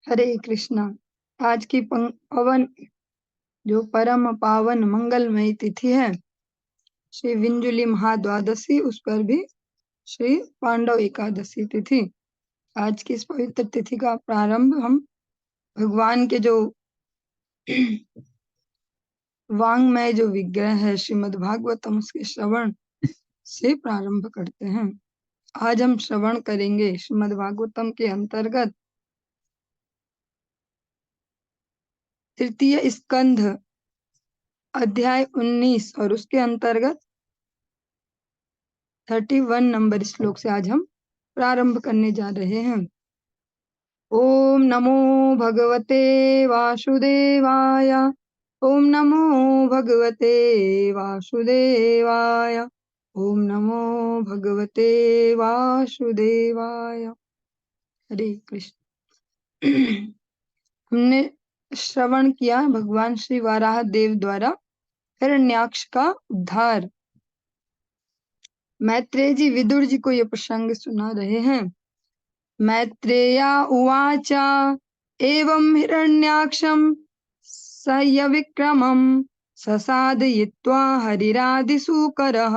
हरे कृष्णा। आज की पवन जो परम पावन मंगलमयी तिथि है श्री विंजुली महाद्वादशी, उस पर भी श्री पांडव एकादशी तिथि। आज की इस पवित्र तिथि का प्रारंभ हम भगवान के जो वांग्मय जो विग्रह है श्रीमद् भागवतम, उसके श्रवण से प्रारंभ करते हैं। आज हम श्रवण करेंगे श्रीमद् भागवतम के अंतर्गत तृतीय स्कंध अध्याय 19 और उसके अंतर्गत 31 नंबर श्लोक से आज हम प्रारंभ करने जा रहे हैं। ओम नमो भगवते वासुदेवाय। ओम नमो भगवते वासुदेवाय। ओम नमो भगवते वासुदेवाय। हरे कृष्ण। हमने श्रवण किया भगवान श्री वाराह देव द्वारा हिरण्याक्ष का उद्धार। मैत्रेय जी विदुर जी को ये प्रसंग सुना रहे हैं। मैत्रेया उवाच एवं हिरण्याक्षं सयविक्रमं ससादयित्वा हरिरादिसूकरः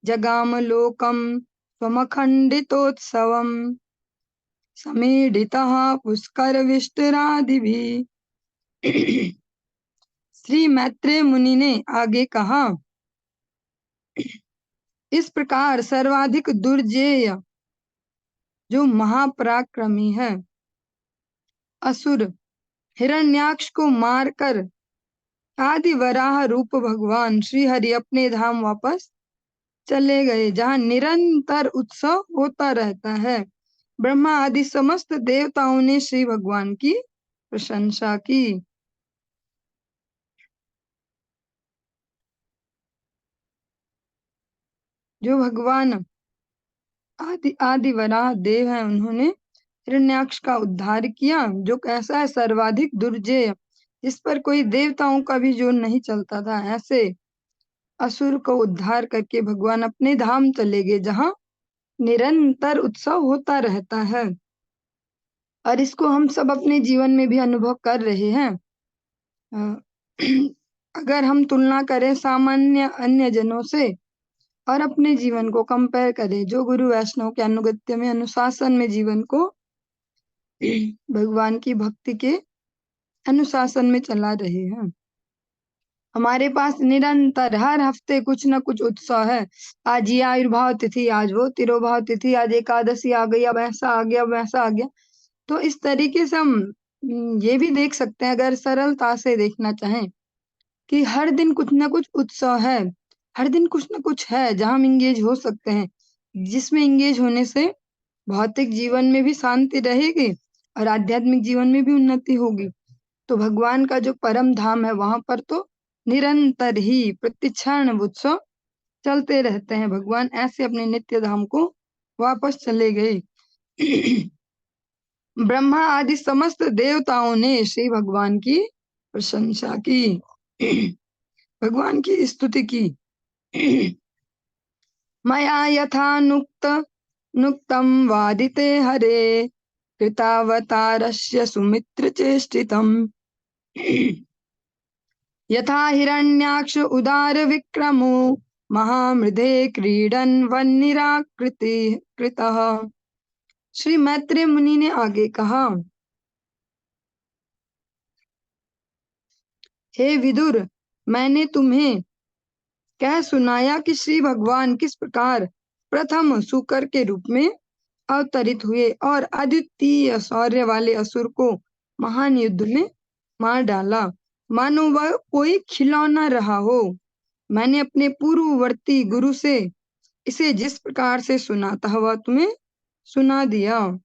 जगाम लोकं स्वमखण्डितोत्सवं समीडितः पुष्करविष्टरादिभिः। श्री मैत्रेय मुनि ने आगे कहा, इस प्रकार सर्वाधिक दुर्जेय जो महापराक्रमी है असुर हिरण्याक्ष को मारकर आदि वराह रूप भगवान श्री हरि अपने धाम वापस चले गए, जहाँ निरंतर उत्सव होता रहता है। ब्रह्मा आदि समस्त देवताओं ने श्री भगवान की प्रशंसा की। जो भगवान आदि वराह देव हैं, उन्होंने हिरण्याक्ष का उद्धार किया, जो कैसा है, सर्वाधिक दुर्जेय, जिस पर कोई देवताओं का भी जोर नहीं चलता था। ऐसे असुर को उद्धार करके भगवान अपने धाम चले गए, जहाँ निरंतर उत्सव होता रहता है। और इसको हम सब अपने जीवन में भी अनुभव कर रहे हैं। अगर हम तुलना करें सामान्य अन्य जनों से और अपने जीवन को कंपेयर करें, जो गुरु वैष्णव के अनुगत्य में अनुशासन में जीवन को भगवान की भक्ति के अनुशासन में चला रहे हैं, हमारे पास निरंतर हर हफ्ते कुछ न कुछ उत्सव है। आज ये आयुर्भाव तिथि, आज वो तिरोभाव तिथि, आज एकादशी आ गई, अब ऐसा आ गया, अब वैसा आ गया। तो इस तरीके से हम ये भी देख सकते हैं, अगर सरलता से देखना चाहें, कि हर दिन कुछ न कुछ उत्सव है, हर दिन कुछ न कुछ है जहां हम इंगेज हो सकते हैं, जिसमें इंगेज होने से भौतिक जीवन में भी शांति रहेगी और आध्यात्मिक जीवन में भी उन्नति होगी। तो भगवान का जो परम धाम है, वहां पर तो निरंतर ही प्रतिक्षण उत्सव चलते रहते हैं। भगवान ऐसे अपने नित्य धाम को वापस चले गए। ब्रह्मा आदि समस्त देवताओं ने श्री भगवान की प्रशंसा की, भगवान की स्तुति की। मया यथा नुक्तं वादिते हरे कृतावतारस्य सुमित्र चेष्टितम् यथा हिरण्याक्ष उदार विक्रमो महामृधे क्रीडन वन्निराकृति कृतः। श्री मैत्रेय मुनि ने आगे कहा, हे विदुर, मैंने तुम्हें कह सुनाया कि श्री भगवान किस प्रकार प्रथम सूकर के रूप में अवतरित हुए और अद्वितीय शौर्य वाले असुर को महान युद्ध में मार डाला, मानो वह कोई खिलौना रहा हो। मैंने अपने पूर्ववर्ती गुरु से इसे जिस प्रकार से सुना था, वह तुम्हें सुना दिया।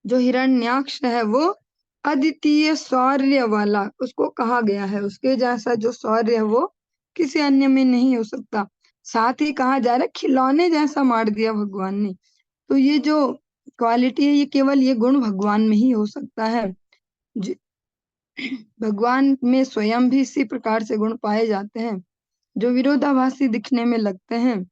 जो हिरण्याक्ष है वो अद्वितीय शौर्य वाला उसको कहा गया है, उसके जैसा जो शौर्य है वो किसी अन्य में नहीं हो सकता। साथ ही कहा जा रहा है खिलौने जैसा मार दिया भगवान ने। तो ये जो क्वालिटी है, ये केवल ये गुण भगवान में ही हो सकता है। भगवान में स्वयं भी इसी प्रकार से गुण पाए जाते हैं जो विरोधाभासी दिखने में लगते हैं।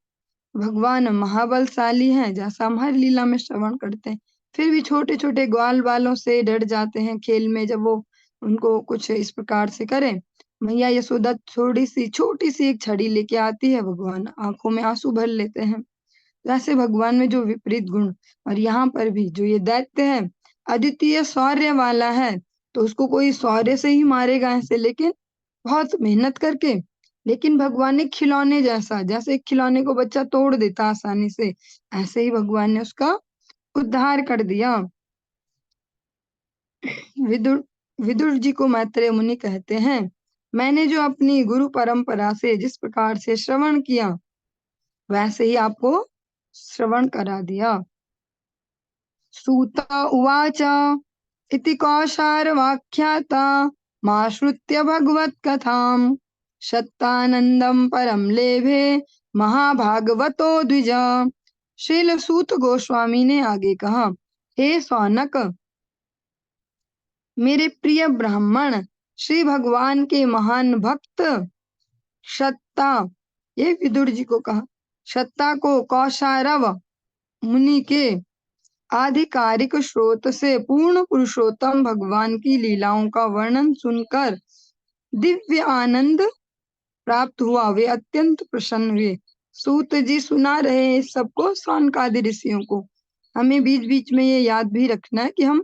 भगवान महाबलशाली हैं, जैसा हम हर लीला में श्रवण करते हैं, फिर भी छोटे छोटे ग्वाल बालों से डर जाते हैं खेल में, जब वो उनको कुछ इस प्रकार से करें। मैया यशोदा थोड़ी सी छोटी सी एक छड़ी लेके आती है, भगवान आंखों में आंसू भर लेते हैं। वैसे भगवान में जो विपरीत गुण, और यहाँ पर भी जो ये दैत्य है अद्वितीय शौर्य वाला है, तो उसको कोई शौर्य से ही मारेगा ऐसे, लेकिन बहुत मेहनत करके। लेकिन भगवान ने खिलौने जैसा, जैसे एक खिलौने को बच्चा तोड़ देता आसानी से, ऐसे ही भगवान ने उसका उद्धार कर दिया। विदुर विदुर जी को मैत्रेय मुनि कहते हैं, मैंने जो अपनी गुरु परंपरा से जिस प्रकार से श्रवण किया, वैसे ही आपको श्रवण करा दिया। सूत उवाच इति कौशारवाख्याता माश्रुत्य भगवत्कथाम् शतानंदं परम लेभे महाभागवतो द्विज। श्रील सूत गोस्वामी ने आगे कहा, हे सौनक, मेरे प्रिय ब्राह्मण, श्री भगवान के महान भक्त शत्ता, ये विदुर जी को कहा, शत्ता को कौशारव मुनि के आधिकारिक स्रोत से पूर्ण पुरुषोत्तम भगवान की लीलाओं का वर्णन सुनकर दिव्य आनंद प्राप्त हुआ। वे अत्यंत प्रसन्न हुए। सूत जी सुना रहे हैं इस सबको, सौनकादि ऋषियों को। हमें बीच बीच में ये याद भी रखना है कि हम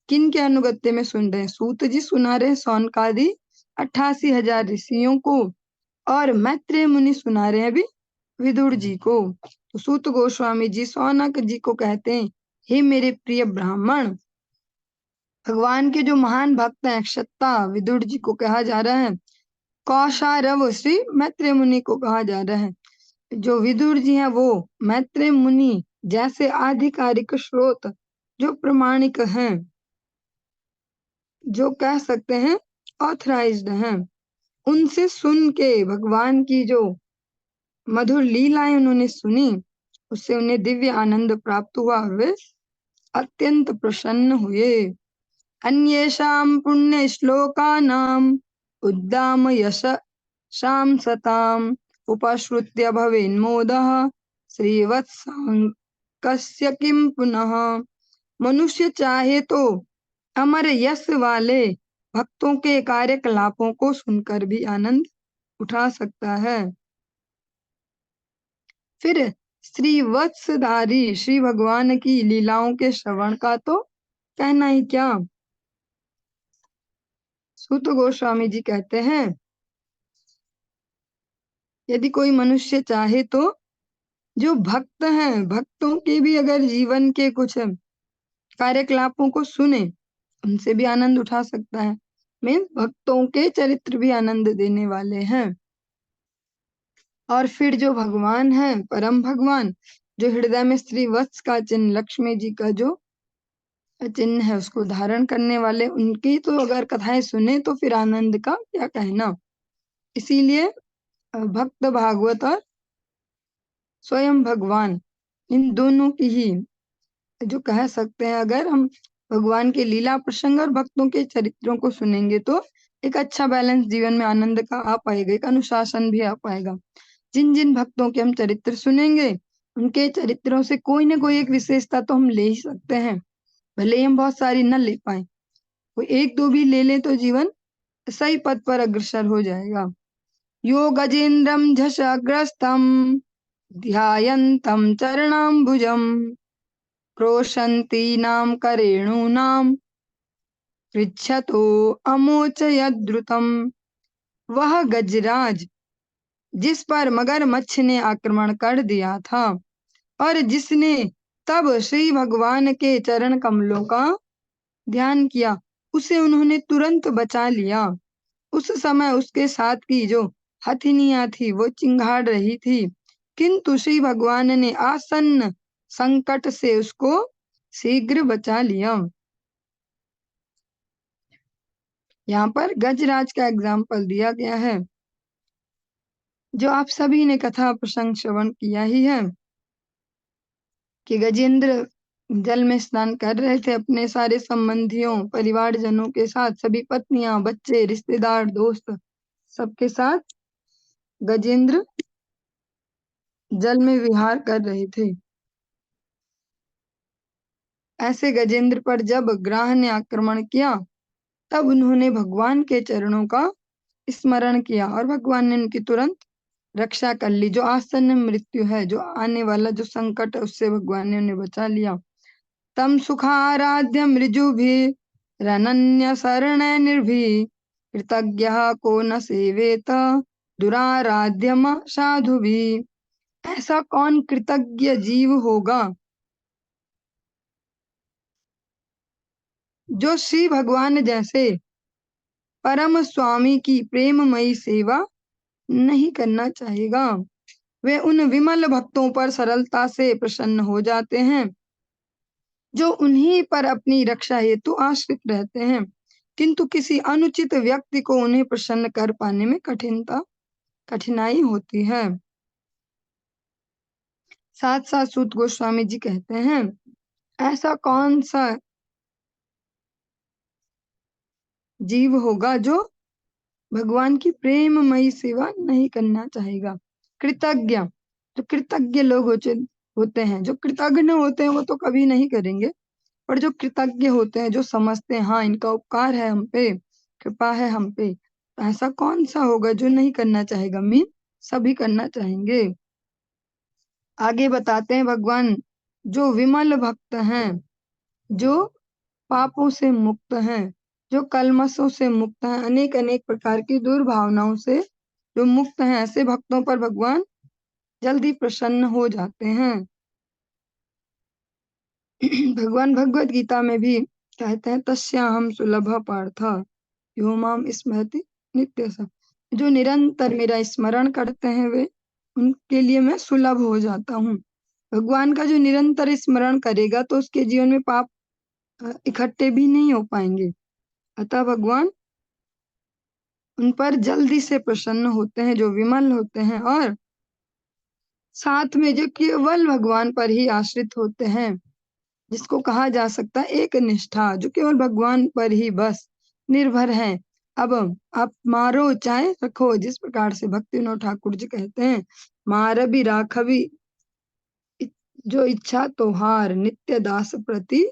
किन के अनुगत्य में सुन रहे हैं। सूत जी सुना रहे हैं सौनकादि 88,000 ऋषियों को, और मैत्रेय मुनि सुना रहे हैं अभी विदुर जी को। तो सूत गोस्वामी जी सौनक जी को कहते हैं, हे मेरे प्रिय ब्राह्मण, भगवान के जो महान भक्त हैं क्षत्ता, विदुर जी को कहा जा रहा है। कौशारव श्री मैत्रेय मुनि को कहा जा रहा है। जो विदुर जी हैं वो मैत्रेय मुनि जैसे आधिकारिक स्रोत, जो प्रमाणिक हैं, जो कह सकते हैं ऑथराइज्ड हैं, उनसे सुन के भगवान की जो मधुर लीलाएं उन्होंने सुनी, उससे उन्हें दिव्य आनंद प्राप्त हुआ। वे अत्यंत प्रसन्न हुए। अन्येषां पुण्य श्लोकानाम उद्दाम यशाम सताम उपश्रुत्य भवेन्मोदः श्रीवत्सांकस्य किं पुनः। मनुष्य चाहे तो अमर यश वाले भक्तों के कार्यकलापों को सुनकर भी आनंद उठा सकता है। फिर श्री वत्सधारी श्री भगवान की लीलाओं के श्रवण का तो कहना ही क्या। सूत गोस्वामी जी कहते हैं, यदि कोई मनुष्य चाहे तो जो भक्त हैं, भक्तों के भी अगर जीवन के कुछ कार्यकलापों को सुने, उनसे भी आनंद उठा सकता है। मीन्स भक्तों के चरित्र भी आनंद देने वाले हैं। और फिर जो भगवान है, परम भगवान, जो हृदय में स्त्री वत्स का चिन्ह, लक्ष्मी जी का जो चिन्ह है, उसको धारण करने वाले, उनकी तो अगर कथाएं सुने तो फिर आनंद का क्या कहना। इसीलिए भक्त भागवत और स्वयं भगवान, इन दोनों की ही जो कह सकते हैं, अगर हम भगवान के लीला प्रसंग और भक्तों के चरित्रों को सुनेंगे तो एक अच्छा बैलेंस जीवन में आनंद का आ पाएगा, एक अनुशासन भी आ पाएगा। जिन जिन भक्तों के हम चरित्र सुनेंगे, उनके चरित्रों से कोई ना कोई एक विशेषता तो हम ले ही सकते हैं, भले ही हम बहुत सारी न ले पाए, कोई एक दो भी ले लें तो जीवन सही पथ पर अग्रसर हो जाएगा। यो गजेन्द्रम झषग्रस्तम ध्यायन्तं चरणाम्बुजम् क्रोशन्तीनां करेणूनां पृच्छतो अमोचयद्रुतम्। वह गजराज जिस पर मगरमच्छ ने आक्रमण कर दिया था, और जिसने तब श्री भगवान के चरण कमलों का ध्यान किया, उसे उन्होंने तुरंत बचा लिया। उस समय उसके साथ की जो हथिनियां थी वो चिंगाड़ रही थी, किंतु श्री भगवान ने आसन्न संकट से उसको शीघ्र बचा लिया। यहाँ पर गजराज का एग्जाम्पल दिया गया है, जो आप सभी ने कथा प्रसंग श्रवण किया ही है, कि गजेंद्र जल में स्नान कर रहे थे अपने सारे संबंधियों परिवारजनों के साथ, सभी पत्नियां, बच्चे, रिश्तेदार, दोस्त, सबके साथ गजेंद्र जल में विहार कर रहे थे। ऐसे गजेंद्र पर जब ग्राह ने आक्रमण किया तब उन्होंने भगवान के चरणों का स्मरण किया और भगवान ने उनकी तुरंत रक्षा कर ली। जो आसन्न मृत्यु है, जो आने वाला जो संकट है, उससे भगवान ने उन्हें बचा लिया। तम सुखाराध्य मृजुभिरनन्य शरण निर्भि कृतज्ञ को न सेवेत दुराराध्यम साधुभि। ऐसा कौन कृतज्ञ जीव होगा जो श्री भगवान जैसे परम स्वामी की प्रेममयी सेवा नहीं करना चाहेगा। वे उन विमल भक्तों पर सरलता से प्रसन्न हो जाते हैं जो उन्हीं पर अपनी रक्षा हेतु आश्रित रहते हैं, किंतु किसी अनुचित व्यक्ति को उन्हें प्रसन्न कर पाने में कठिनाई होती है। साथ साथ सूत गोस्वामी जी कहते हैं, ऐसा कौन सा जीव होगा जो भगवान की प्रेममयी सेवा नहीं करना चाहेगा। कृतज्ञ, जो कृतज्ञ लोग होते हैं, जो कृतज्ञ होते हैं वो तो कभी नहीं करेंगे, पर जो कृतज्ञ होते हैं, जो समझते हैं हाँ इनका उपकार है हम पे, कृपा है हम पे, तो ऐसा कौन सा होगा जो नहीं करना चाहेगा। मीन सभी करना चाहेंगे। आगे बताते हैं भगवान, जो विमल भक्त हैं, जो पापों से मुक्त हैं, जो कलमशों से मुक्त हैं, अनेक अनेक प्रकार की दुर्भावनाओं से जो मुक्त हैं, ऐसे भक्तों पर भगवान जल्दी प्रसन्न हो जाते हैं। भगवान भगवत गीता में भी कहते हैं, तस्याहम सुलभ पार्थ यो माम स्मरति नित्य सा। जो निरंतर मेरा स्मरण करते हैं वे, उनके लिए मैं सुलभ हो जाता हूँ। भगवान का जो निरंतर स्मरण करेगा तो उसके जीवन में पाप इकट्ठे भी नहीं हो पाएंगे, अतः भगवान उन पर जल्दी से प्रसन्न होते हैं जो विमल होते हैं, और साथ में जो केवल भगवान पर ही आश्रित होते हैं, जिसको कहा जा सकता है एक निष्ठा, जो केवल भगवान पर ही बस निर्भर है। अब आप मारो चाहे रखो, जिस प्रकार से भक्ति विनोद ठाकुर जी कहते हैं, मार भी राखवी जो इच्छा तोहार नित्य दास प्रति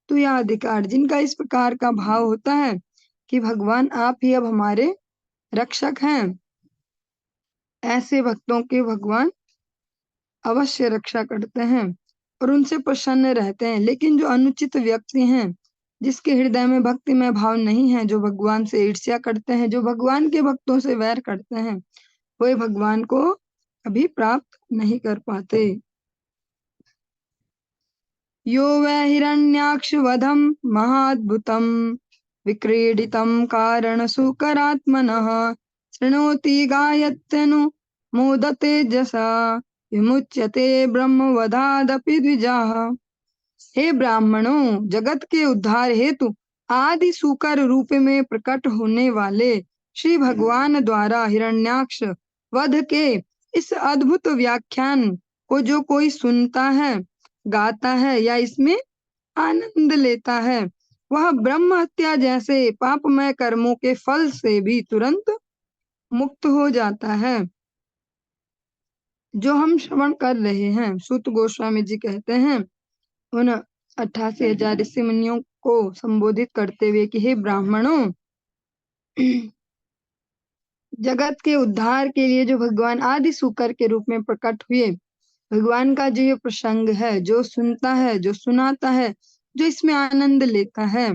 तू या अधिकार। जिनका इस प्रकार का भाव होता है कि भगवान आप ही अब हमारे रक्षक हैं, ऐसे भक्तों के भगवान अवश्य रक्षा करते हैं और उनसे प्रसन्न रहते हैं। लेकिन जो अनुचित व्यक्ति हैं, जिसके हृदय में भक्तिमय भाव नहीं है, जो भगवान से ईर्ष्या करते हैं, जो भगवान के भक्तों से वैर करते हैं, वे भगवान को कभी प्राप्त नहीं कर पाते। यो वै हिरण्याक्षवधं महाद्भुतं विक्रीडितं कारणसुकरात्मनः शृणोति गायत्यनु मोदते जसा विमुच्यते ब्रह्मवधादपि द्विजाः। हे ब्राह्मणों, जगत के उद्धार हेतु आदि सूकर रूप में प्रकट होने वाले श्री भगवान द्वारा हिरण्याक्ष वध के इस अद्भुत व्याख्यान को जो कोई सुनता है, गाता है या इसमें आनंद लेता है, वह ब्रह्म हत्या जैसे पापमय कर्मों के फल से भी तुरंत मुक्त हो जाता है। जो हम श्रवण कर रहे हैं, सूत गोस्वामी जी कहते हैं उन 88,000 ऋषि मुनियों को संबोधित करते हुए कि हे ब्राह्मणों, जगत के उद्धार के लिए जो भगवान आदि सूकर के रूप में प्रकट हुए, भगवान का जो ये प्रसंग है, जो सुनता है, जो सुनाता है, जो इसमें आनंद लेता है,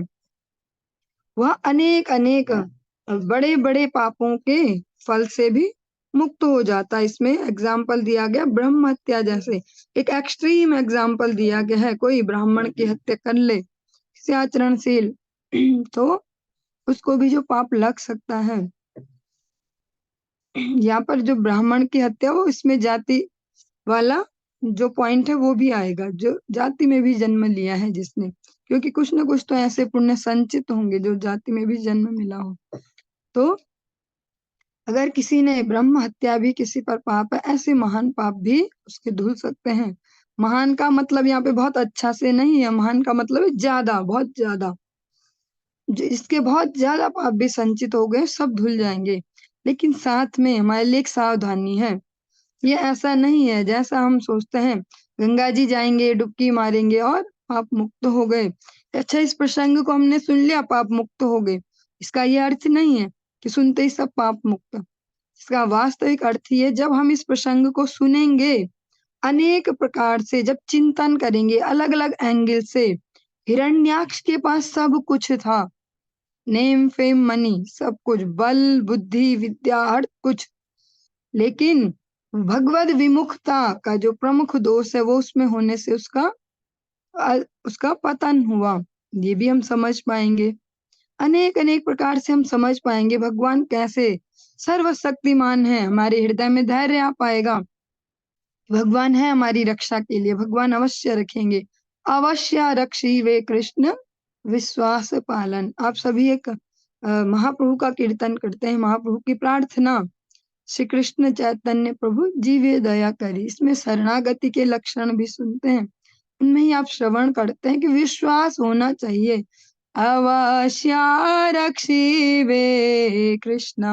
वह अनेक अनेक बड़े बड़े पापों के फल से भी मुक्त हो जाता है। इसमें एग्जाम्पल दिया गया ब्रह्म हत्या जैसे, एक एक्सट्रीम एग्जाम्पल दिया गया है। कोई ब्राह्मण की हत्या कर ले किसी आचरणशील, तो उसको भी जो पाप लग सकता है। यहाँ पर जो ब्राह्मण की हत्या, वो इसमें जाति वाला जो पॉइंट है वो भी आएगा, जो जाति में भी जन्म लिया है जिसने, क्योंकि कुछ ना कुछ तो ऐसे पुण्य संचित होंगे जो जाति में भी जन्म मिला हो। तो अगर किसी ने ब्रह्म हत्या भी किसी पर पाप है, ऐसे महान पाप भी उसके धुल सकते हैं। महान का मतलब यहाँ पे बहुत अच्छा से नहीं है, महान का मतलब है ज्यादा, बहुत ज्यादा। इसके बहुत ज्यादा पाप भी संचित हो गए, सब धुल जाएंगे। लेकिन साथ में हमारे लिए एक सावधानी है, ये ऐसा नहीं है जैसा हम सोचते हैं, गंगा जी जाएंगे डुबकी मारेंगे और पाप मुक्त हो गए। अच्छा, इस प्रसंग को हमने सुन लिया, पाप मुक्त हो गए, इसका ये अर्थ नहीं है कि सुनते ही सब पाप मुक्त। इसका वास्तविक अर्थ ये, जब हम इस प्रसंग को सुनेंगे, अनेक प्रकार से जब चिंतन करेंगे, अलग अलग एंगल से, हिरण्याक्ष के पास सब कुछ था, नेम फेम मनी सब कुछ, बल बुद्धि विद्या हर कुछ, लेकिन भगवद विमुखता का जो प्रमुख दोष है वो उसमें होने से उसका पतन हुआ। ये भी हम समझ पाएंगे, अनेक अनेक प्रकार से हम समझ पाएंगे भगवान कैसे सर्वशक्तिमान है। हमारे हृदय में धैर्य आ पाएगा, भगवान है हमारी रक्षा के लिए, भगवान अवश्य रखेंगे। अवश्य रक्षी वे कृष्ण विश्वास पालन। आप सभी एक महाप्रभु का कीर्तन करते हैं, महाप्रभु की प्रार्थना, श्री कृष्ण चैतन्य प्रभु जीवे दया करी। इसमें शरणागति के लक्षण भी सुनते हैं, उनमें ही आप श्रवण करते हैं कि विश्वास होना चाहिए। अवश्य रक्षिवे कृष्ण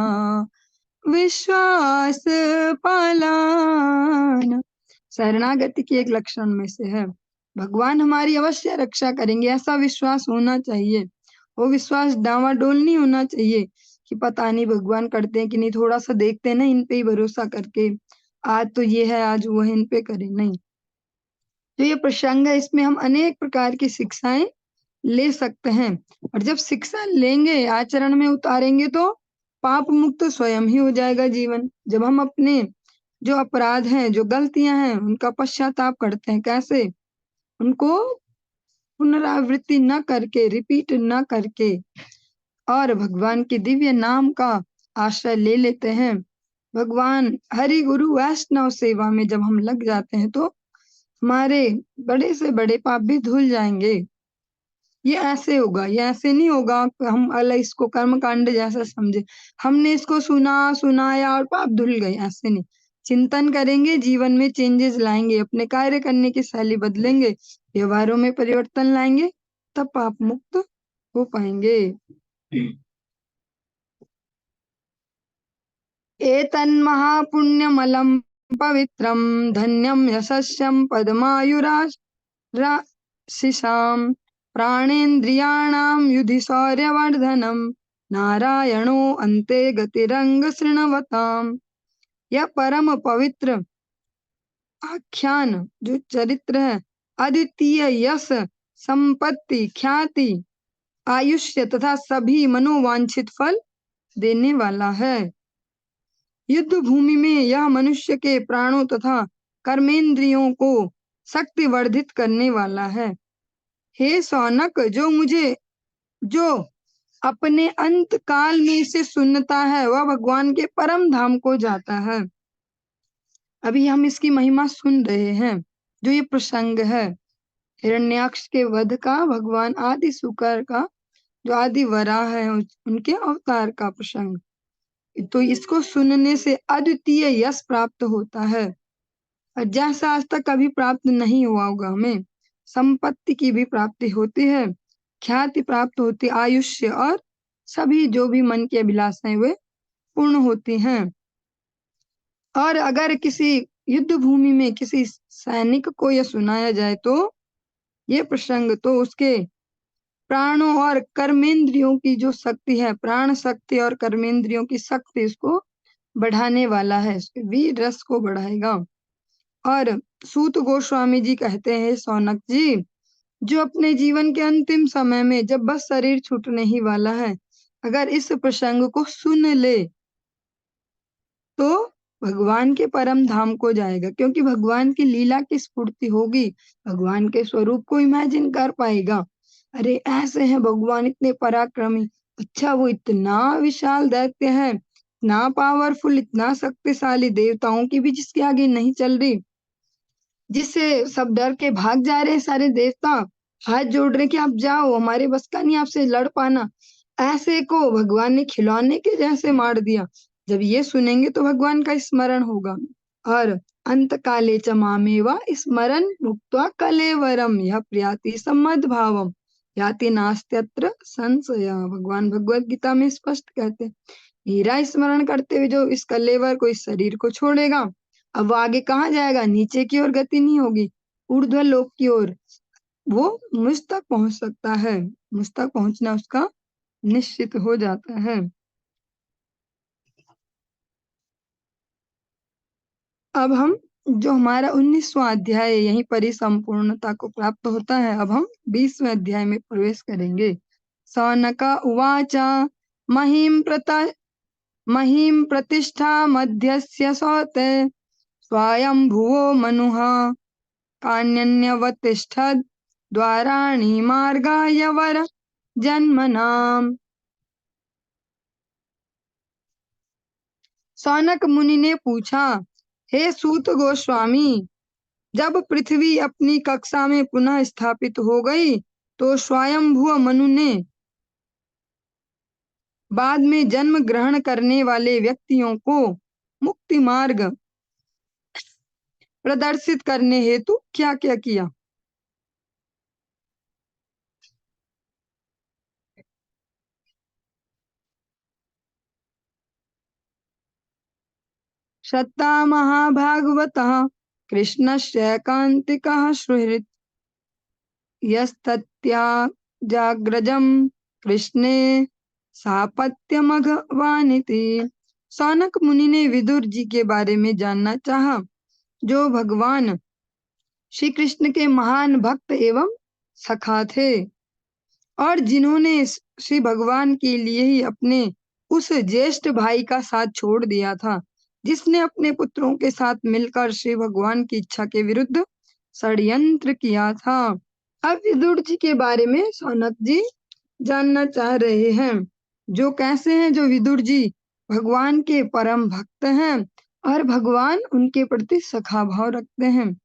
विश्वास पालन, शरणागति की एक लक्षण में से है। भगवान हमारी अवश्य रक्षा करेंगे, ऐसा विश्वास होना चाहिए। वो विश्वास डावाडोल नहीं होना चाहिए कि पता नहीं भगवान करते हैं कि नहीं, थोड़ा सा देखते हैं ना, इन पे ही भरोसा करके, आज तो ये है आज वो है, इन पे करें नहीं। तो ये प्रसंग है, इसमें हम अनेक प्रकार की शिक्षाएं ले सकते हैं, और जब शिक्षा लेंगे, आचरण में उतारेंगे, तो पाप मुक्त स्वयं ही हो जाएगा जीवन। जब हम अपने जो अपराध हैं, जो गलतियां हैं, उनका पश्चाताप करते हैं, कैसे उनको पुनरावृत्ति न करके, रिपीट न करके, और भगवान के दिव्य नाम का आश्रय ले लेते हैं, भगवान हरि गुरु वैष्णव सेवा में जब हम लग जाते हैं, तो हमारे बड़े से बड़े पाप भी धुल जाएंगे। ये ऐसे होगा, ये ऐसे नहीं होगा कि हम अल्लाह इसको कर्म कांड जैसा समझे, हमने इसको सुनाया और पाप धुल गए, ऐसे नहीं। चिंतन करेंगे, जीवन में चेंजेस लाएंगे, अपने कार्य करने की शैली बदलेंगे, व्यवहारों में परिवर्तन लाएंगे, तब पाप मुक्त हो पाएंगे। एतन्महापुण्यमलं पवित्रं धन्यं यशस्यं पदमायुराशिषां प्राणेन्द्रियाणां युधि शौर्यवर्धनं नारायणो अन्ते गतिरंग शृण्वताम्। यह परम पवित्र आख्यान, जो चरित्र है, अद्वितीय यश, संपत्ति, ख्याति, आयुष्य तथा सभी मनोवांछित फल देने वाला है। युद्ध भूमि में यह मनुष्य के प्राणों तथा कर्मेंद्रियों को शक्ति वर्धित करने वाला है। हे सौनक, जो अपने अंत काल में इसे सुनता है, वह भगवान के परम धाम को जाता है। अभी हम इसकी महिमा सुन रहे हैं, जो ये प्रसंग है हिरण्याक्ष के वध का, भगवान आदि शुक्र का, जो आदि वराह है, उनके अवतार का प्रसंग। तो इसको सुनने से अद्वितीय यश प्राप्त होता है, और जैसा आज तक कभी प्राप्त नहीं हुआ होगा हमें। संपत्ति की भी प्राप्ति होती है, ख्याति प्राप्त होती, आयुष्य और सभी जो भी मन की अभिलाषाएं वे पूर्ण होती हैं। और अगर किसी युद्ध भूमि में किसी सैनिक को यह सुनाया जाए, तो ये प्रसंग तो उसके प्राणों और कर्मेंद्रियों की जो शक्ति है, प्राण शक्ति और कर्मेंद्रियों की शक्ति, इसको बढ़ाने वाला है, इसके वीर रस को बढ़ाएगा। और सूत गोस्वामी जी कहते हैं, सौनक जी, जो अपने जीवन के अंतिम समय में, जब बस शरीर छूटने ही वाला है, अगर इस प्रसंग को सुन ले, तो भगवान के परम धाम को जाएगा, क्योंकि भगवान की लीला की स्फूर्ति होगी, भगवान के स्वरूप को इमेजिन कर पाएगा। अरे ऐसे हैं भगवान, इतने पराक्रमी, अच्छा वो इतना विशाल दैत्य है, इतना पावरफुल, इतना शक्तिशाली, देवताओं की भी जिसके आगे नहीं चल रही, जिससे सब डर के भाग जा रहे हैं सारे देवता, हाथ जोड़ रहे कि आप जाओ, हमारे बस का नहीं आपसे लड़ पाना, ऐसे को भगवान ने खिलौने के जैसे मार दिया। जब ये सुनेंगे तो भगवान का स्मरण होगा। और अंत काले च मामेवा स्मरण मुक्त्वा कलेवरम यह प्रियाति सम्मद भावम याति नास्त्यत्र संशय। भगवान भगवत गीता में स्पष्ट कहते हैं, मेरा स्मरण करते हुए जो इस कलेवर को, इस शरीर को छोड़ेगा, अब वो आगे कहाँ जाएगा, नीचे की ओर गति नहीं होगी, ऊर्ध्व लोक की ओर, वो मुझ तक पहुंच सकता है, मुझ तक पहुंचना उसका निश्चित हो जाता है। अब हम जो हमारा 19वां अध्याय है यहीं पर ही संपूर्णता को प्राप्त होता है। अब हम 20वें अध्याय में प्रवेश करेंगे। सौनक उवाच महीं प्रतिष्ठा मध्यस्य सौते स्वायंभुवो मनुः कान्यन्यवतिष्ठद् द्वाराणि मार्गाय वर जन्मनाम। सौनक मुनि ने पूछा, हे सूत गोस्वामी, जब पृथ्वी अपनी कक्षा में पुनः स्थापित हो गई तो स्वयंभुव मनु ने बाद में जन्म ग्रहण करने वाले व्यक्तियों को मुक्ति मार्ग प्रदर्शित करने हेतु क्या क्या किया। श्रद्धा महाभागवतः कृष्णस्यैकान्तिकः सुहृत् यस्तत्याजाग्रजं कृष्णे सापत्यमघवानिति। सौनक मुनि ने विदुर जी के बारे में जानना चाहा, जो भगवान श्री कृष्ण के महान भक्त एवं सखा थे और जिन्होंने श्री भगवान के लिए ही अपने उस ज्येष्ठ भाई का साथ छोड़ दिया था, जिसने अपने पुत्रों के साथ मिलकर श्री भगवान की इच्छा के विरुद्ध षड्यंत्र किया था। अब विदुर जी के बारे में सौनक जी जानना चाह रहे हैं। जो कैसे हैं, जो विदुर जी भगवान के परम भक्त हैं और भगवान उनके प्रति सखा भाव रखते हैं,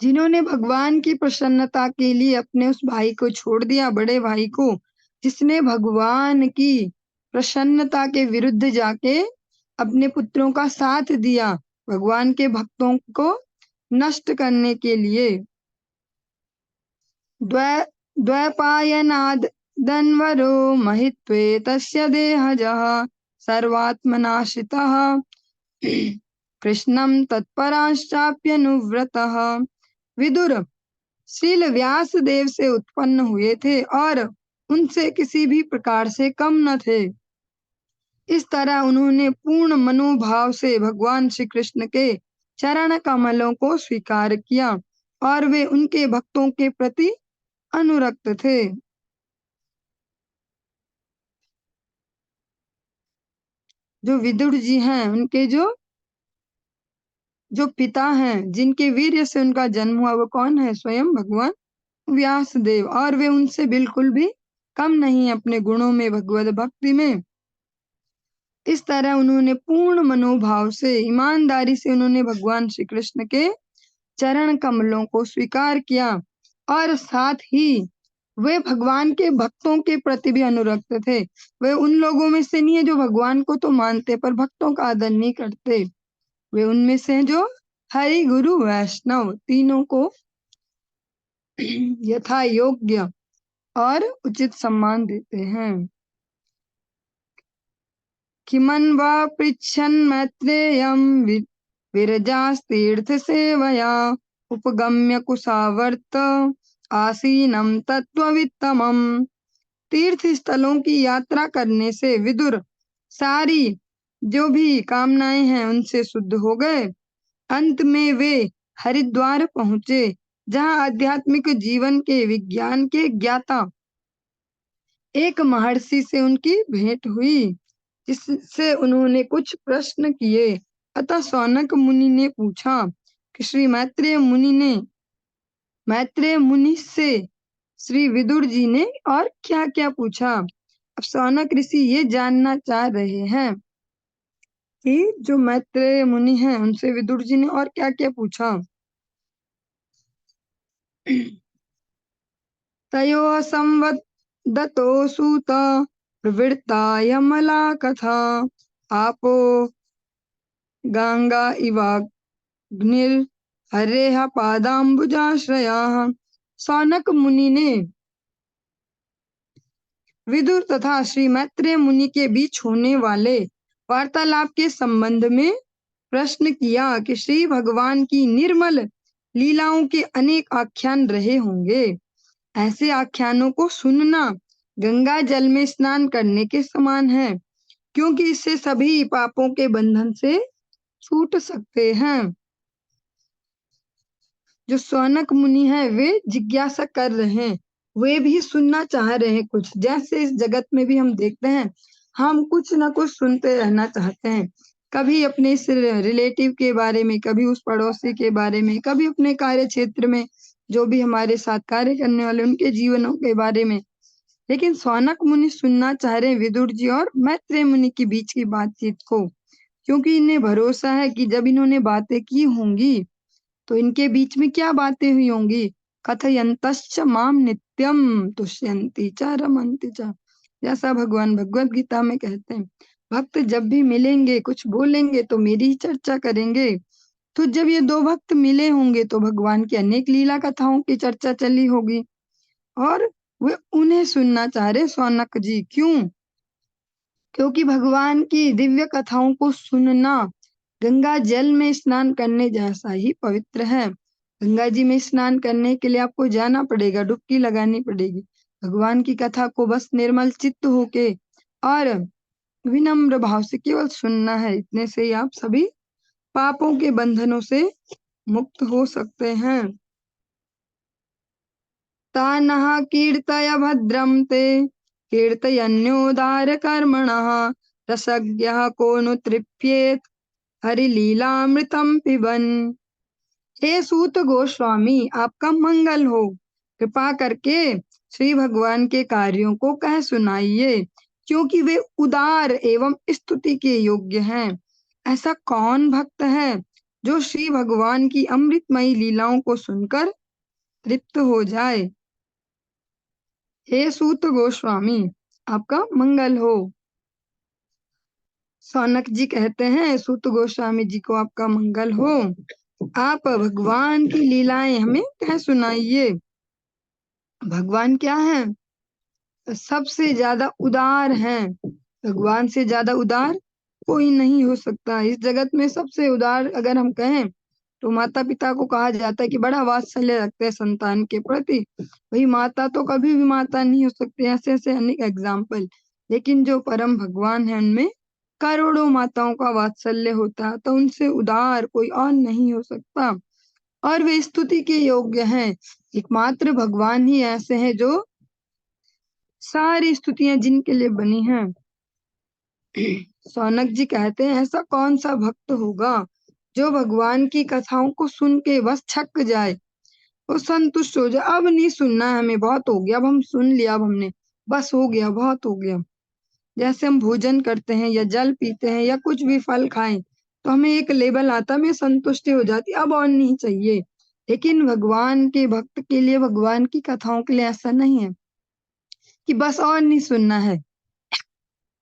जिन्होंने भगवान की प्रसन्नता के लिए अपने उस भाई को छोड़ दिया, बड़े भाई को, जिसने भगवान की प्रसन्नता के विरुद्ध जाके अपने पुत्रों का साथ दिया भगवान के भक्तों को नष्ट करने के लिए। द्वैपायनाद दन्वरो महित्वे तस्य देहजः सर्वात्मनाशितः कृष्णं तत्पराश्चाप्यनुव्रतः। विदुर श्रील व्यास देव से उत्पन्न हुए थे और उनसे किसी भी प्रकार से कम न थे। इस तरह उन्होंने पूर्ण मनोभाव से भगवान श्री कृष्ण के चरण कमलों को स्वीकार किया और वे उनके भक्तों के प्रति अनुरक्त थे। जो विदुर जी हैं, उनके जो जो पिता हैं, जिनके वीर्य से उनका जन्म हुआ, वो कौन है? स्वयं भगवान व्यास देव। और वे उनसे बिल्कुल भी कम नहीं अपने गुणों में, भगवत भक्ति में। इस तरह उन्होंने पूर्ण मनोभाव से, ईमानदारी से उन्होंने भगवान श्री कृष्ण के चरण कमलों को स्वीकार किया और साथ ही वे भगवान के भक्तों के प्रति भी अनुरक्त थे। वे उन लोगों में से नहीं है जो भगवान को तो मानते पर भक्तों का आदर नहीं करते। वे उनमें से हैं जो हरि गुरु वैष्णव तीनों को यथा योग्य और उचित सम्मान देते हैं। किमन्वा पृच्छन् मैत्रेयं विरजास्तीर्थ सेवया उपगम्य कुशावर्त आसीनं तत्त्ववित्तमम्। तीर्थ स्थलों की यात्रा करने से विदुर सारी जो भी कामनाएं हैं उनसे शुद्ध हो गए। अंत में वे हरिद्वार पहुंचे, जहां आध्यात्मिक जीवन के विज्ञान के ज्ञाता एक महर्षि से उनकी भेंट हुई, जिससे उन्होंने कुछ प्रश्न किए। अतः सौनक मुनि ने पूछा कि श्री मैत्रेय मुनि से श्री विदुर जी ने और क्या क्या पूछा। अब सौनक ऋषि ये जानना चाह रहे हैं कि जो मैत्रेय मुनि हैं उनसे विदुर जी ने और क्या क्या पूछा। तयोः संवदतो सूत प्रवृत्ता यमला कथा आपो गंगा इवाग्निर हरेः पादाम्बुजाश्रयाः। सौनक मुनि ने विदुर तथा श्री मैत्रेय मुनि के बीच होने वाले वार्तालाप के संबंध में प्रश्न किया कि श्री भगवान की निर्मल लीलाओं के अनेक आख्यान रहे होंगे। ऐसे आख्यानों को सुनना गंगा जल में स्नान करने के समान है, क्योंकि इससे सभी पापों के बंधन से छूट सकते हैं। जो सौनक मुनि हैं वे जिज्ञासा कर रहे हैं, वे भी सुनना चाह रहे हैं कुछ। जैसे इस जगत में भी हम देखते हैं, हम कुछ ना कुछ सुनते रहना चाहते हैं। कभी अपने इस रिलेटिव के बारे में, कभी उस पड़ोसी के बारे में, कभी अपने कार्य क्षेत्र में जो भी हमारे साथ कार्य करने वाले उनके जीवनों के बारे में। लेकिन सौनक मुनि सुनना चाह रहे हैं विदुर जी और मैत्रेय मुनि के बीच की बातचीत को, क्योंकि इन्हें भरोसा है कि जब इन्होंने बातें की होंगी तो इनके बीच में क्या बातें हुई होंगी। कथयन्तश्च माम नित्यम तुष्यन्ति च रमन्ति च, जैसा भगवान भगवत गीता में कहते हैं, भक्त जब भी मिलेंगे कुछ बोलेंगे तो मेरी ही चर्चा करेंगे। तो जब ये दो भक्त मिले होंगे तो भगवान की अनेक लीला कथाओं की चर्चा चली होगी, और वे उन्हें सुनना चाह रहे सौनक जी। क्यों? क्योंकि भगवान की दिव्य कथाओं को सुनना गंगा जल में स्नान करने जैसा ही पवित्र है। गंगा जी में स्नान करने के लिए आपको जाना पड़ेगा, डुबकी लगानी पड़ेगी। भगवान की कथा को बस निर्मल चित्त होके और विनम्र भाव से केवल सुनना है। इतने से ही आप सभी पापों के बंधनों से मुक्त हो सकते हैं। तानः कीर्तय भद्रं ते कीर्तयन्योदार कर्मणः रसज्ञः को नु तृप्येत हरिलीलामृतम पिबन। हे सूत गोस्वामी, आपका मंगल हो। कृपा करके श्री भगवान के कार्यों को कह सुनाइए, क्योंकि वे उदार एवं स्तुति के योग्य हैं। ऐसा कौन भक्त है जो श्री भगवान की अमृतमयी लीलाओं को सुनकर तृप्त हो जाए। हे सूत गोस्वामी, आपका मंगल हो। सौनक जी कहते हैं सूत गोस्वामी जी को आपका मंगल हो, आप भगवान की लीलाएं हमें कह सुनाइए। भगवान क्या है? सबसे ज्यादा उदार हैं। भगवान से ज्यादा उदार कोई नहीं हो सकता। इस जगत में सबसे उदार अगर हम कहें तो माता पिता को कहा जाता है कि बड़ा वात्सल्य रखते हैं संतान के प्रति। वही माता तो कभी भी माता नहीं हो सकती, ऐसे ऐसे अनेक एग्जाम्पल। लेकिन जो परम भगवान है उनमें करोड़ों माताओं का वात्सल्य होता है, तो उनसे उदार कोई और नहीं हो सकता, और वे स्तुति के योग्य हैं। एकमात्र भगवान ही ऐसे हैं जो सारी स्तुतियां जिनके लिए बनी हैं। सौनक जी कहते हैं ऐसा कौन सा भक्त होगा जो भगवान की कथाओं को सुन के बस छक जाए, वो संतुष्ट हो जाए। अब नहीं सुनना है हमें, बहुत हो गया, अब हम सुन लिया, अब हमने बस हो गया, बहुत हो गया। जैसे हम भोजन करते हैं या जल पीते हैं या कुछ भी फल खाएं तो हमें एक लेवल आता है, हमें संतुष्टि हो जाती, अब और नहीं चाहिए। लेकिन भगवान के भक्त के लिए, भगवान की कथाओं के लिए ऐसा नहीं है कि बस और नहीं सुनना है,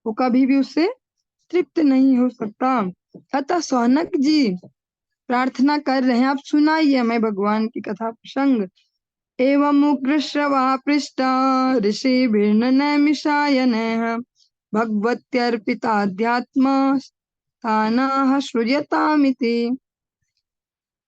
वो कभी भी उससे तृप्त नहीं हो सकता। अतः सौनक जी प्रार्थना कर रहे हैं, आप सुनाइए हमें भगवान की कथा प्रसंग। एवं उग्रश्रवा पृष्ठ ऋषि नैमिषायनः भगवत्यर्पिताध्यात्म स्थानाः श्रूयतामिति।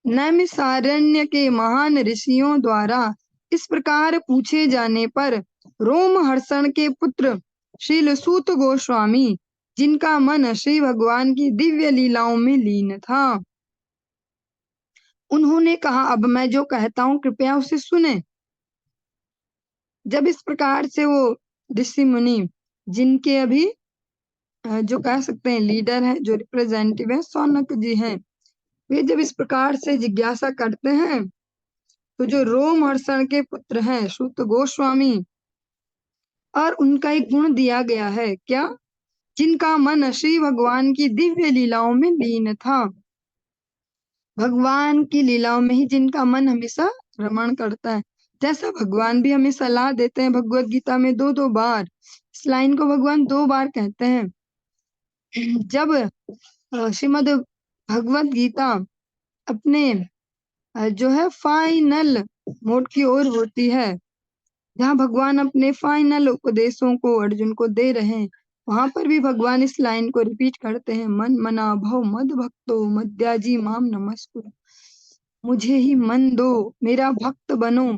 नैमिषारण्य के महान ऋषियों द्वारा इस प्रकार पूछे जाने पर रोमहर्षण के पुत्र श्रील सूत गोस्वामी, जिनका मन श्री भगवान की दिव्य लीलाओं में लीन था, उन्होंने कहा अब मैं जो कहता हूँ कृपया उसे सुने। जब इस प्रकार से वो ऋषि मुनि, जिनके अभी जो कह सकते हैं लीडर है, जो रिप्रेजेंटेटिव है, सौनक जी हैं, वे जब इस प्रकार से जिज्ञासा करते हैं तो जो रोमहर्षण के पुत्र हैं सूत गोस्वामी, और उनका एक गुण दिया गया है क्या? जिनका मन श्री भगवान की दिव्य लीलाओं में लीन था। भगवान की लीलाओं में ही जिनका मन हमेशा रमण करता है। जैसा भगवान भी हमें सलाह देते हैं भगवत गीता में दो दो बार, इस लाइन को भगवान दो बार कहते हैं। जब श्रीमद् भगवत गीता अपने जो है फाइनल मोड की ओर होती है, जहाँ भगवान अपने फाइनल उपदेशों को अर्जुन को दे रहे हैं, वहां पर भी भगवान इस लाइन को रिपीट करते हैं, मन मना भव मद भक्तो मद्याजी माम नमस्कुरु। मुझे ही मन दो, मेरा भक्त बनो,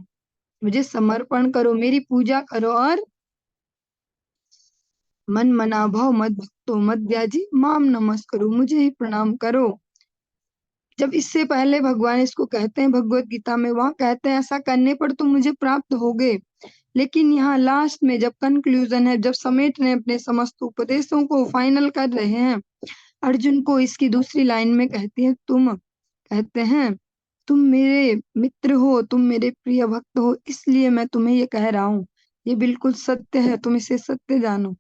मुझे समर्पण करो, मेरी पूजा करो और मन मना भव मत भक्तो मत त्याजी माम नमस्करो, मुझे ही प्रणाम करो। जब इससे पहले भगवान इसको कहते हैं भगवत गीता में, वहां कहते हैं ऐसा करने पर तुम मुझे प्राप्त होगे, लेकिन यहाँ लास्ट में जब कंक्लूजन है, जब समेट रहे अपने समस्त उपदेशों को फाइनल कर रहे हैं, अर्जुन को इसकी दूसरी लाइन में कहती है, तुम कहते हैं तुम मेरे मित्र हो, तुम मेरे प्रिय भक्त हो, इसलिए मैं तुम्हें ये कह रहा हूँ, ये बिल्कुल सत्य है, तुम इसे सत्य जानो।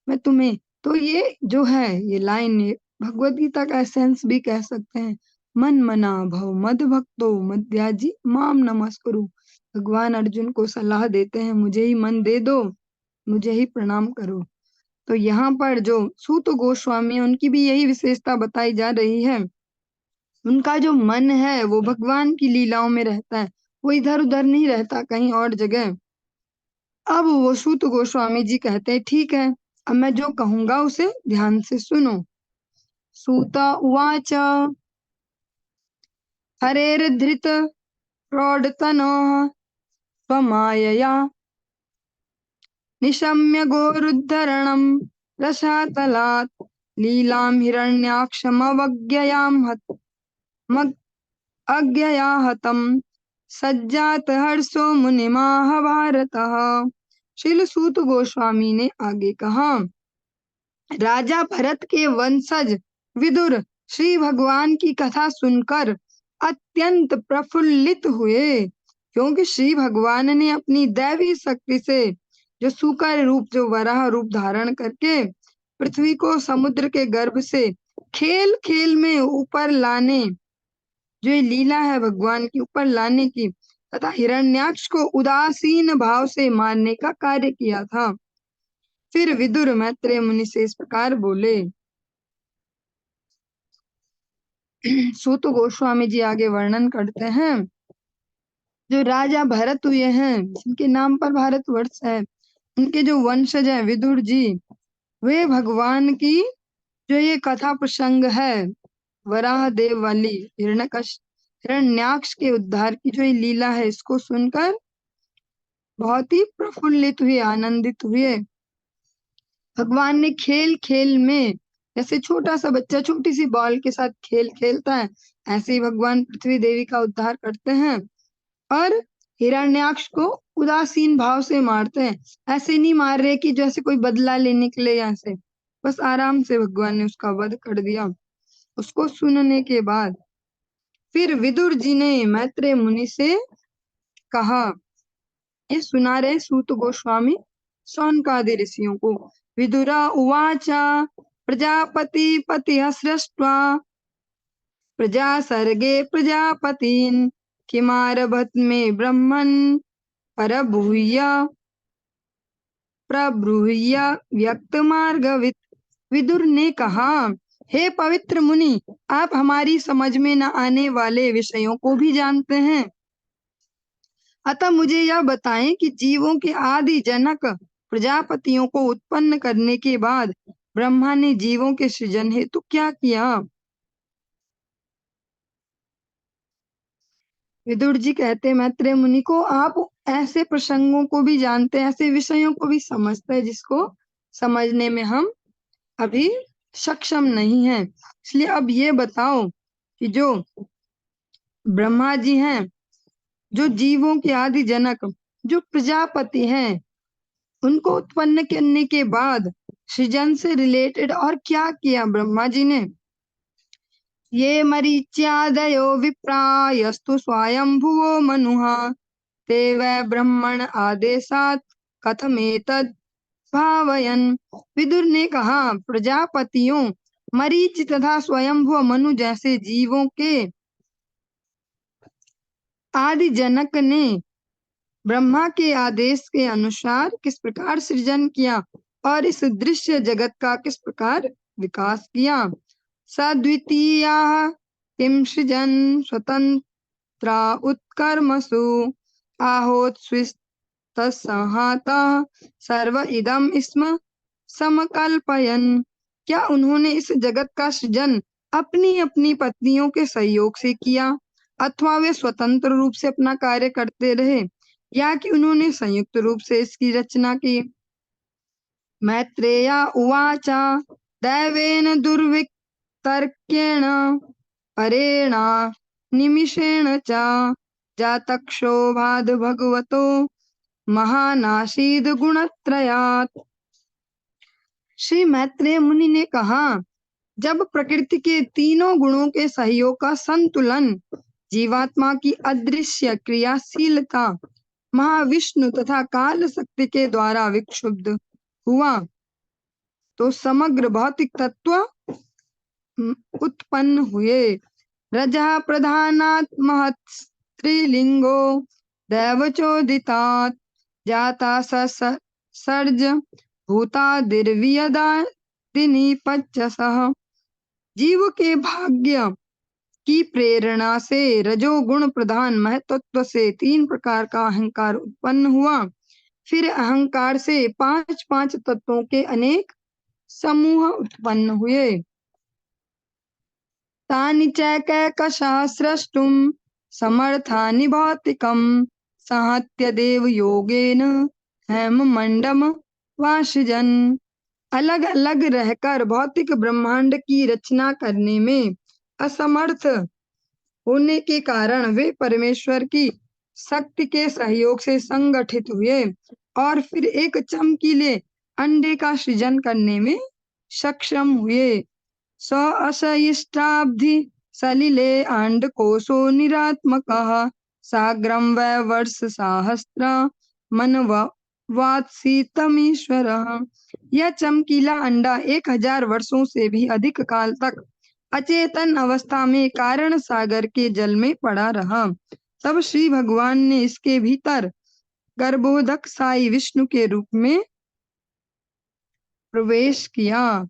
मैं तुम्हें, तो ये जो है ये लाइन, ये भगवत गीता का एसेंस भी कह सकते हैं। मन मना भव मद भक्तो मद्याजी माम नमस्कुरु। भगवान अर्जुन को सलाह देते हैं, मुझे ही मन दे दो, मुझे ही प्रणाम करो। तो यहाँ पर जो सूत गोस्वामी है, उनकी भी यही विशेषता बताई जा रही है। उनका जो मन है वो भगवान की लीलाओं में रहता है, वो इधर उधर नहीं रहता कहीं और जगह। अब वो सूत गोस्वामी जी कहते हैं, ठीक है, अब मैं जो कहूंगा उसे ध्यान से सुनो। सूत उवाच हरेर्धृत प्रौढ़तनोः स्वमायया निशम्य गोरुद्धरणं रसातलात् लीलां हिरण्याक्षमवज्ञयां अज्ञया हतं सज्जात हर्षो मुनिमाह भारतः। श्रील सूत गोस्वामी ने आगे कहा, राजा भरत के वंशज विदुर श्री भगवान की कथा सुनकर अत्यंत प्रफुल्लित हुए, क्योंकि श्री भगवान ने अपनी दैवी शक्ति से जो सूकर रूप, जो वराह रूप धारण करके पृथ्वी को समुद्र के गर्भ से खेल खेल में ऊपर लाने, जो ये लीला है भगवान की ऊपर लाने की, तथा हिरण्याक्ष को उदासीन भाव से मारने का कार्य किया था। फिर विदुर मैत्रेय मुनि से इस प्रकार बोले। सूत गोस्वामी जी आगे वर्णन करते हैं, जो राजा भरत हुए हैं, जिनके नाम पर भारतवर्ष है, उनके जो वंशज है विदुर जी, वे भगवान की जो ये कथा प्रसंग है, वराह देव वाली हिरण्याक्ष के उद्धार की जो ये लीला है, इसको सुनकर बहुत ही प्रफुल्लित हुए, आनंदित हुए। भगवान ने खेल खेल में, जैसे छोटा सा बच्चा छोटी सी बॉल के साथ खेल खेलता है, ऐसे ही भगवान पृथ्वी देवी का उद्धार करते हैं और हिरण्याक्ष को उदासीन भाव से मारते हैं। ऐसे नहीं मार रहे कि जैसे कोई बदला लेने के लिए, ऐसे बस आराम से भगवान ने उसका वध कर दिया। उसको सुनने के बाद फिर विदुर जी ने मैत्रेय मुनि से कहा, ये सुना रहे सूत गोस्वामी शौनकादि ऋषियों को। विदुरा उवाचा प्रजापति पति सृष्ट्वा प्रजा सर्गे प्रजापतिन् किमारभत में ब्रह्मन् परभूय प्रब्रूह्य व्यक्त मार्गवित्। विदुर ने कहा, हे पवित्र मुनि, आप हमारी समझ में न आने वाले विषयों को भी जानते हैं, अतः मुझे यह बताएं कि जीवों के आदि जनक प्रजापतियों को उत्पन्न करने के बाद ब्रह्मा ने जीवों के सृजन हेतु क्या किया। विदुर जी कहते मैत्रेय मुनि को, आप ऐसे प्रसंगों को भी जानते हैं, ऐसे विषयों को भी समझते हैं जिसको समझने में हम अभी सक्षम नहीं हैं। इसलिए अब ये बताओ कि जो ब्रह्मा जी हैं, जो जीवों के आदि जनक, जो प्रजापति हैं, उनको उत्पन्न करने के बाद सृजन से रिलेटेड और क्या किया ब्रह्मा जी ने। ये मरीच्यादयो विप्रायस्तु स्वयंभुवो मनुः ते वै ब्रह्मण आदेशात् कथमेतद् भावयन्। विदुर ने कहा, प्रजापतियों मरीच तथा स्वयंभुव मनु जैसे जीवों के आदि जनक ने ब्रह्मा के आदेश के अनुसार किस प्रकार सृजन किया और इस दृश्य जगत का किस प्रकार विकास किया। सद्वितीया किम सृजन स्वतंत्रा उत्कर्मसु आहोत तत्संहातः सर्व इदम स्म समकल्पयन्। क्या उन्होंने इस जगत का सृजन अपनी अपनी पत्नियों के सहयोग से किया अथवा वे स्वतंत्र रूप से अपना कार्य करते रहे या कि उन्होंने संयुक्त रूप से इसकी रचना की। मैत्रेय उवाच दैवेन दुर्वितर्केण परेणा निमिषेण च जातक्षोभाद् भगवतो महानासीद गुणत्रयात्। श्री मैत्रेय मुनि ने कहा, जब प्रकृति के तीनों गुणों के सहयोग का संतुलन जीवात्मा की अदृश्य क्रियाशीलता महाविष्णु तथा काल शक्ति के द्वारा विक्षुब्ध हुआ तो समग्र भौतिक तत्व उत्पन्न हुए। रजः प्रधानात् महत् स्त्रीलिंगो दैवचोदितात् जाता सर्ज भूतादिर्वियदादिनिपच्चसः। जीव के भाग्य की प्रेरणा से रजोगुण प्रधान महत्त्व से 3 प्रकार का अहंकार उत्पन्न हुआ। फिर अहंकार से 5 तत्वों के अनेक समूह उत्पन्न हुए। तानि चैकैकशः स्रष्टुं समर्थानि भौतिकं सहत्य देव योगेन हेममंडम वासृजन्। अलग अलग रहकर भौतिक ब्रह्मांड की रचना करने में असमर्थ होने के कारण वे परमेश्वर की शक्ति के सहयोग से संगठित हुए और फिर एक चमकीले अंडे का सृजन करने में सक्षम हुए। स असहिष्टाब्धि सलिले अंडकोशो निरात्मकः साग्रं वै वर्ष सहस्र मनवात्सीतमीश्वरः। यह चमकीला अंडा 1000 वर्षों से भी अधिक काल तक अचेतन अवस्था में कारण सागर के जल में पड़ा रहा। तब श्री भगवान ने इसके भीतर गर्भोदक साई विष्णु के रूप में प्रवेश किया।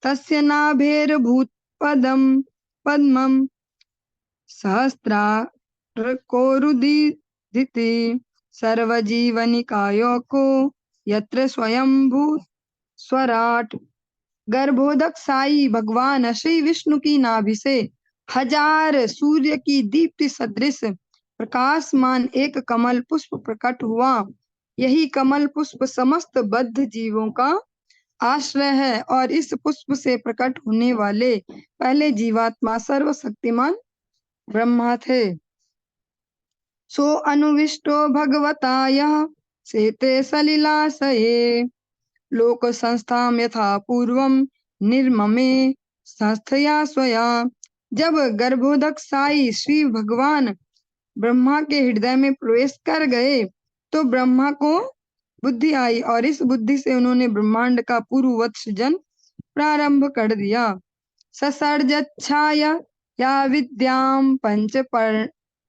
तस्य नाभेर्भूत पद्मं सहस्रार्कोरुदिति सर्वजीवनिकायोको यत्र स्वयंभू स्वराट। गर्भोदक साई भगवान श्री विष्णु की नाभि से 1000 सूर्य की दीप्ति सदृश प्रकाशमान एक कमल पुष्प प्रकट हुआ। यही कमल पुष्प समस्त बद्ध जीवों का आश्रय है और इस पुष्प से प्रकट होने वाले पहले जीवात्मा सर्वशक्तिमान ब्रह्मा थे। सो अनुविष्टो भगवता यः सेते सलिलाशये लोक संस्थाम यथा पूर्वम निर्ममे संस्थया स्वया। जब गर्भोदक साई श्री भगवान ब्रह्मा के हृदय में प्रवेश कर गए तो ब्रह्मा को बुद्धि आई और इस बुद्धि से उन्होंने ब्रह्मांड का पूर्ववत सृजन प्रारंभ कर दिया। ससर्जच्छाय या विद्याम पंच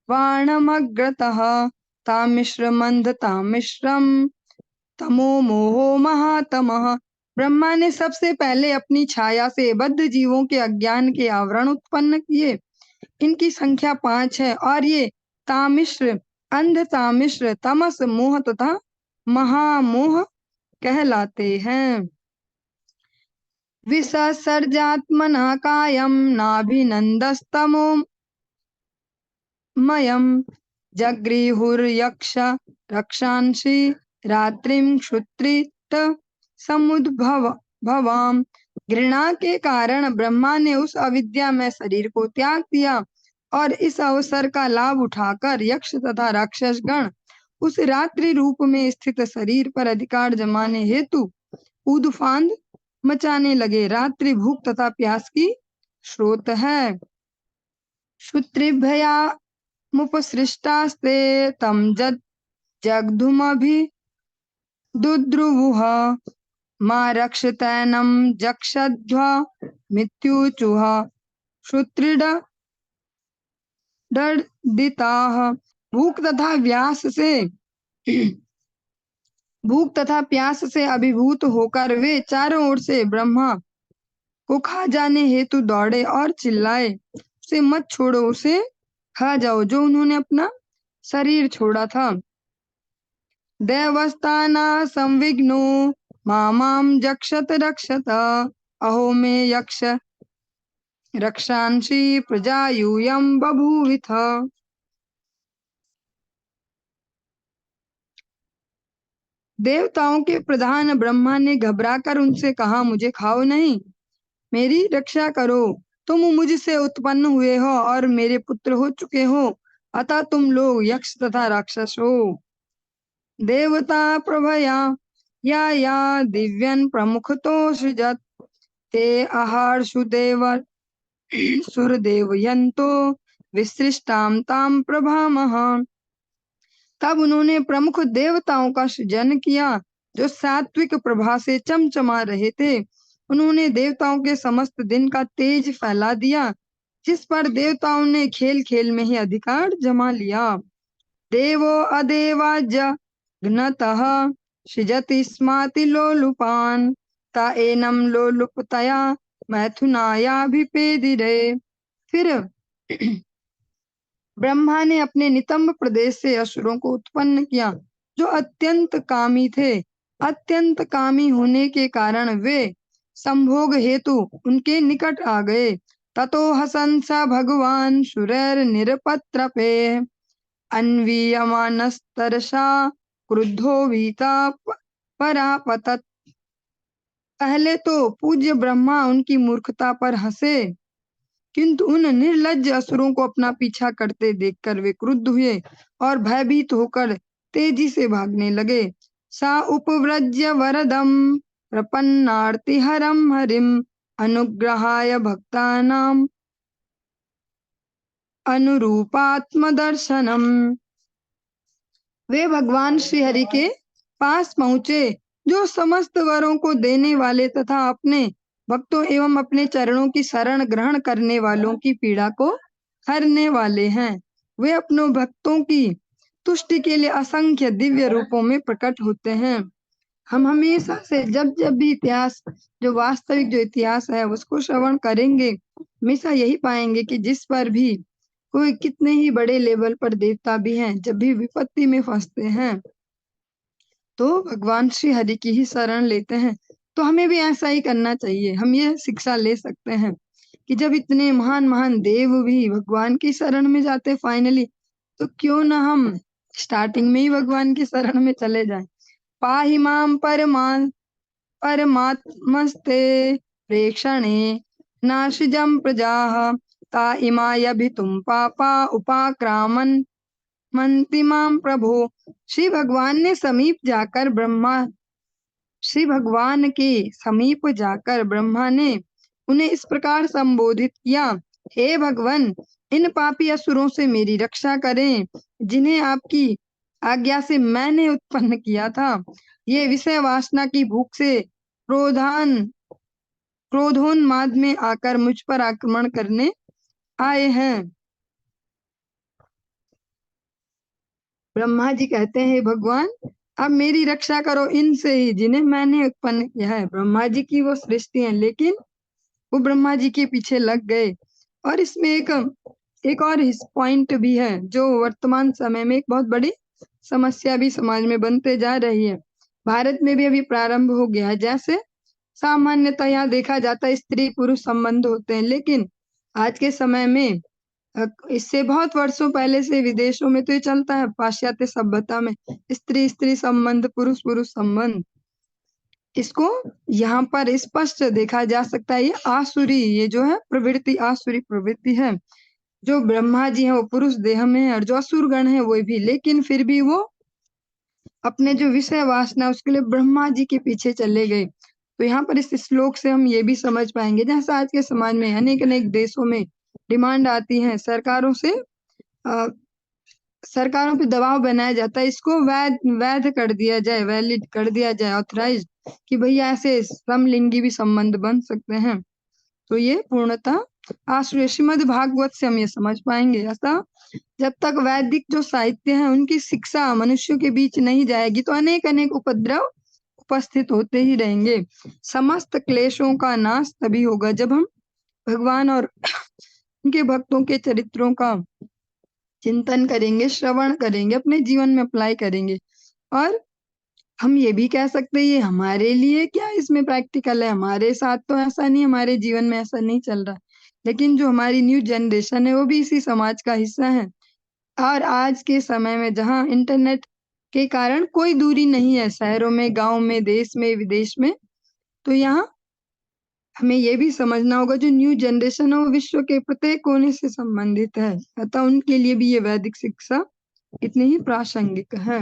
पर्वाणमग्रतः तामिश्रमंध तामिश्रम तमो मोहो महातमः। ब्रह्मा ने सबसे पहले अपनी छाया से बद्ध जीवों के अज्ञान के आवरण उत्पन्न किए। इनकी संख्या 5 है और ये तामिश्र, अंध तामिश्र, तमस, मोह तथा महामोह कहलाते हैं। विसर्जात्मना कायम नाभिनंदस्तमो मयम जगृहुर्यक्ष रक्षांसि रात्रिम क्षुत्रित समुद्भवाम। घृणा के कारण ब्रह्मा ने उस अविद्या में शरीर को त्याग दिया और इस अवसर का लाभ उठाकर यक्ष तथा राक्षस गण उस रात्रि रूप में स्थित शरीर पर अधिकार जमाने हेतु कूदफांद मचाने लगे। रात्रि भूख तथा प्यास की स्रोत है। क्षुत्रिभ्या मुपसृष्टास्ते तम जगधुमभि दुद्रुवुः मा रक्षतैनं जक्षध्वा मित्युचुः क्षुत्रिडर्दिताः। भूख तथा प्यास से अभिभूत होकर वे चारों ओर से ब्रह्मा को खा जाने हेतु दौड़े और चिल्लाए, उसे मत छोड़ो, उसे खा जाओ जो उन्होंने अपना शरीर छोड़ा था। देवस्ताना संविघ्नो मामाम जक्षत रक्षत अहो मे यक्ष रक्षांसि प्रजा यूयं बभूविथ। देवताओं के प्रधान ब्रह्मा ने घबराकर उनसे कहा, मुझे खाओ नहीं, मेरी रक्षा करो। तुम मुझसे उत्पन्न हुए हो और मेरे पुत्र हो चुके हो, अतः तुम लोग यक्ष तथा राक्षस हो। देवता प्रभया या दिव्यन प्रमुख तो सृजत, ते आहारसु देव सुरदेवयन्तो विसृष्टाम ताम प्रभामह। तब उन्होंने प्रमुख देवताओं का सृजन किया जो सात्विक प्रभा से चमचमा रहे थे। उन्होंने देवताओं के समस्त दिन का तेज फैला दिया, जिस पर देवताओं ने खेल खेल में ही अधिकार जमा लिया। देवो अदेवाज्ञनतः सृजति स्माति लोलुपान, ता एनम लोलुपतया मैथुनायाभिपेदिरे। फिर ब्रह्मा ने अपने नितंब प्रदेश से असुरों को उत्पन्न किया जो अत्यंत कामी थे। अत्यंत कामी होने के कारण वे संभोग हेतु उनके निकट आ गए। ततो हसंस भगवान सुरैर निरपत्रपे, अन्वीयमानस्तरसा क्रुद्धो भीता परापतत। पहले तो पूज्य ब्रह्मा उनकी मूर्खता पर हंसे, किंतु उन निर्लज्ज असुरों को अपना पीछा करते देखकर वे क्रुद्ध हुए और भयभीत होकर तेजी से भागने लगे। सा उपव्रज्य वरदम प्रपन्नार्तिहरम हरिम, अनुग्रहाय भक्तानाम अनुरूपात्मदर्शनम। वे भगवान श्री हरि के पास पहुंचे जो समस्त वरों को देने वाले तथा अपने भक्तों एवं अपने चरणों की शरण ग्रहण करने वालों की पीड़ा को हरने वाले हैं। वे अपनों भक्तों की तुष्टि के लिए असंख्य दिव्य रूपों में प्रकट होते हैं। हम हमेशा से जब जब भी इतिहास, जो वास्तविक जो इतिहास है उसको श्रवण करेंगे, हमेशा यही पाएंगे कि जिस पर भी कोई कितने ही बड़े लेवल पर देवता भी हैं, जब भी विपत्ति में फंसते हैं तो भगवान श्री हरि की ही शरण लेते हैं। तो हमें भी ऐसा ही करना चाहिए। हम ये शिक्षा ले सकते हैं कि जब इतने महान महान देव भी भगवान की शरण में जाते फाइनली, तो क्यों ना हम स्टार्टिंग में ही भगवान की शरण में चले जाएं। पाहि मां परमात्मस्ते प्रेक्षणे नाशिजं प्रजाः, ता इमायभितुं पापा उपाक्रामन् मंति मां प्रभो। श्री भगवान ने समीप जाकर ब्रह्मा श्री भगवान के समीप जाकर ब्रह्मा ने उन्हें इस प्रकार संबोधित किया, हे भगवान, इन पापी असुरों से मेरी रक्षा करें जिन्हें आपकी आज्ञा से मैंने उत्पन्न किया था। ये विषय वासना की भूख से क्रोधोन्माद में आकर मुझ पर आक्रमण करने आए हैं। ब्रह्मा जी कहते हैं, भगवान अब मेरी रक्षा करो इनसे ही जिन्हें मैंने उत्पन्न किया है। ब्रह्मा जी की वो सृष्टि है, लेकिन वो ब्रह्मा जी के पीछे लग गए। और इसमें एक और पॉइंट भी है जो वर्तमान समय में एक बहुत बड़ी समस्या भी समाज में बनते जा रही है। भारत में भी अभी प्रारंभ हो गया है। जैसे सामान्यतः यहाँ देखा जाता है स्त्री पुरुष संबंध होते हैं, लेकिन आज के समय में इससे बहुत वर्षों पहले से विदेशों में तो ये चलता है, पाश्चात्य सभ्यता में स्त्री स्त्री संबंध, पुरुष पुरुष संबंध, इसको यहाँ पर स्पष्ट देखा जा सकता है। ये आसुरी, ये जो है प्रवृत्ति आसुरी प्रवृत्ति है। जो ब्रह्मा जी हैं वो पुरुष देह में है और जो असुर गण है वो भी, लेकिन फिर भी वो अपने जो विषय वासना उसके लिए ब्रह्मा जी के पीछे चले गए। तो यहाँ पर इस श्लोक से हम ये भी समझ पाएंगे, जैसा आज के समाज में अनेक अनेक देशों में डिमांड आती है, सरकारों से सरकारों पे दबाव बनाया जाता है, इसको वैध कर दिया जाए, वैलिड कर दिया जाए, ऑथराइज, कि भैया ऐसे समलिंगी भी संबंध बन सकते हैं। तो ये पूर्णतः आश्रय श्रीमद् भागवत से हम ये समझ पाएंगे। अतः जब तक वैदिक जो साहित्य है उनकी शिक्षा मनुष्यों के बीच नहीं जाएगी तो अनेक अनेक उपद्रव उपस्थित होते ही रहेंगे। समस्त क्लेशों का नाश तभी होगा जब हम भगवान और उनके भक्तों के चरित्रों का चिंतन करेंगे, श्रवण करेंगे, अपने जीवन में अप्लाई करेंगे। और हम ये भी कह सकते हैं ये हमारे लिए क्या इसमें प्रैक्टिकल है, हमारे साथ तो ऐसा नहीं, हमारे जीवन में ऐसा नहीं चल रहा। लेकिन जो हमारी न्यू जनरेशन है वो भी इसी समाज का हिस्सा है। और आज के समय में जहाँ इंटरनेट के कारण कोई दूरी नहीं है, शहरों में, गाँव में, देश में, विदेश में, तो यहाँ हमें ये भी समझना होगा जो न्यू जनरेशन है वो विश्व के प्रत्येक कोने से संबंधित है, अतः उनके लिए भी ये वैदिक शिक्षा इतनी ही प्रासंगिक है।